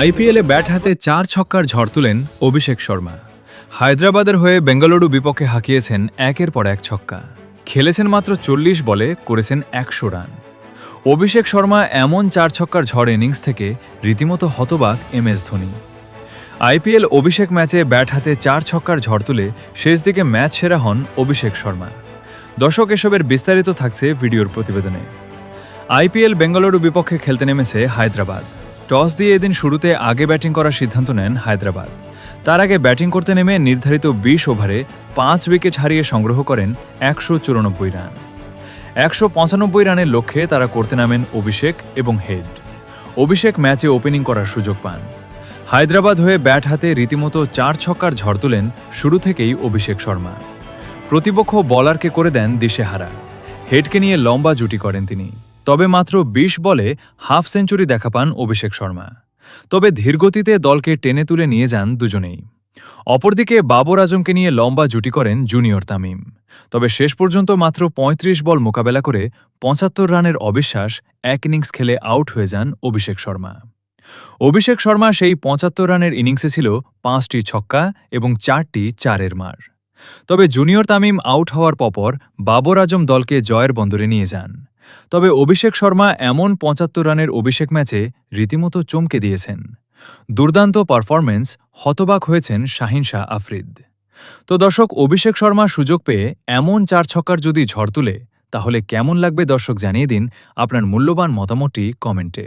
আইপিএলে ব্যাট হাতে 4 ছক্কার ঝড় তুলেন অভিষেক শর্মা। হায়দ্রাবাদের হয়ে বেঙ্গালুরু বিপক্ষে হাঁকিয়েছেন একের পর এক ছক্কা। খেলেছেন মাত্র 40 বলে, করেছেন 100 রান। অভিষেক শর্মা এমন 4 ছক্কার ঝড় ইনিংস থেকে রীতিমতো হতবাক এমএস ধোনি। আইপিএল অভিষেক ম্যাচে ব্যাট হাতে 4 ছক্কার ঝড় তুলে শেষ দিকে ম্যাচ সেরা হন অভিষেক শর্মা। দর্শক, এসবের বিস্তারিত থাকছে ভিডিওর প্রতিবেদনে। আইপিএল বেঙ্গালুরু বিপক্ষে খেলতে নেমেছে হায়দ্রাবাদ। টস দিয়ে এদিন শুরুতে আগে ব্যাটিং করার সিদ্ধান্ত নেন হায়দ্রাবাদ। তার আগে ব্যাটিং করতে নেমে নির্ধারিত 20 ওভারে 5 উইকেট হারিয়ে সংগ্রহ করেন 194 রান। 195 রানের লক্ষ্যে তারা করতে নামেন অভিষেক এবং হেড। অভিষেক ম্যাচে ওপেনিং করার সুযোগ পান। হায়দ্রাবাদ হয়ে ব্যাট হাতে রীতিমতো 4 ছক্কার ঝড় তুলেন শুরু থেকেই অভিষেক শর্মা। প্রতিপক্ষ বলারকে করে দেন দিশেহারা। হেডকে নিয়ে লম্বা জুটি করেন তিনি। তবে মাত্র 20 বলে হাফ সেঞ্চুরি দেখা পান অভিষেক শর্মা। তবে ধীরগতিতে দলকে টেনে তুলে নিয়ে যান দুজনেই। অপরদিকে বাবর আজমকে নিয়ে লম্বা জুটি করেন জুনিয়র তামিম। তবে শেষ পর্যন্ত মাত্র 35 বল মোকাবেলা করে 75 রানের অবিশ্বাস এক ইনিংস খেলে আউট হয়ে যান অভিষেক শর্মা। অভিষেক শর্মা সেই 75 রানের ইনিংসে ছিল 5টি ছক্কা এবং 4টি চারের মার। তবে জুনিয়র তামিম আউট হওয়ার পর বাবর আজম দলকে জয়ের বন্দরে নিয়ে যান। তবে অভিষেক শর্মা এমন 75 রানের অভিষেক ম্যাচে রীতিমতো চমকে দিয়েছেন। দুর্দান্ত পারফরম্যান্স, হতবাক হয়েছেন শাহিন শাহ আফ্রিদ। তো দর্শক, অভিষেক শর্মা সুযোগ পেয়ে এমন 4 ছক্কার যদি ঝড় তুলে, তাহলে কেমন লাগবে দর্শক জানিয়ে দিন আপনার মূল্যবান মতামতটি কমেন্টে।